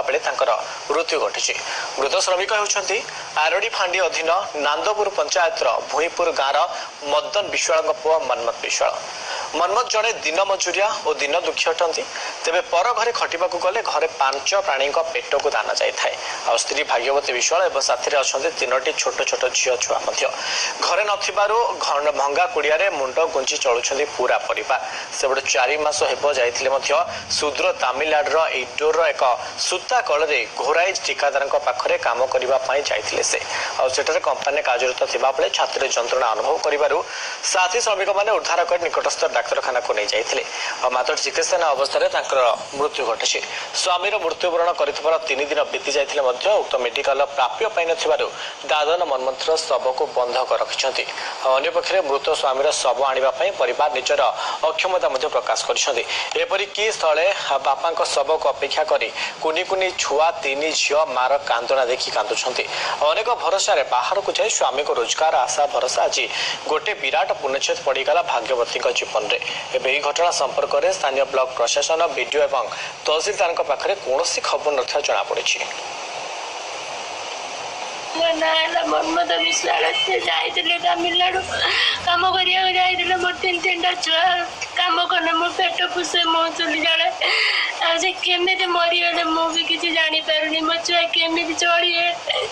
बेले मृत्यु घटी। मृत श्रमिक होती आरडी फांडी अधीन नांदपुर पंचायतर भूईपुर गाँव मदन विश्वाल पुआ मनमत विश्वाल। मनमत जड़े दिन मजूरिया और दिन दुखी अटंती। तेबे पर घरे खटिबा गले घरे 5 प्राणी पेट को दाना जाए। स्त्री भाग्यवती विश्वाल और साथी अच्छा 3टी छोट छोट झील छुआ घरे न भंगा कुड़िया मुंड गुंजी चलुंट पूरा परिवार। से 4 मास हेब जाते सुदूर तामिलनाडुर इडोर एक सूता कल घोराई ठिकादार पाखे काम करने जाते से कंपानी कार्यरत थिबा बेले छाती जंत्रणा अनुभव कर साथी श्रमिक मैंने उद्धार कर निकटस्थ डाक्तखाना को नहीं जाते मात्र चिकित्सा अवस्था मृत्यु घटी। स्वामी मृत्युवरण कर 3 दिन बीती जाते उक्त मेडिकल प्राप्य पाई दादन मनमंत्र शव को बंधक रखिंट। अंपक्षे मृत स्वामी शव आने परिवार निजर अक्षमता प्रकाश करपरिक स्थले बापा शव को अपेक्षा कर कुनी कुनी छुआ 3 झील मार कांदना देखी कांदुंट। अनेक भरोसा बाहर को जाए स्वामी को रोजगार आशा भरोसा आज गोटे विराट पूर्णच्छेद पड़गला भाग्यवती जीवन में। एवं यह घटना संपर्क में स्थानीय ब्लॉक प्रशासन बीडीओ और तहसीलदार पाखे कौन खबर न जमापड़ी। मनमत विश्वाल जाइए तमिलनाडु कम कर मोर 3 छुआ कम कले मो पेट पुषे मो चुली जड़े आज केमी मरीगले मुझे किसी जापारे मो छुआ केमी चलिए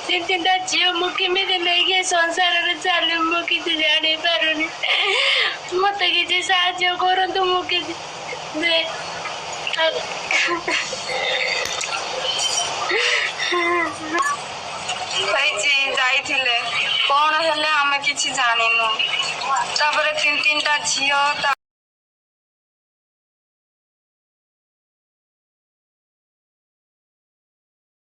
3 झील मुझे नहीं संसार चल मुझे जापारे मत कि साहय करूँ मुझे कौन हेले आम कि जानिनु तापर 3 झील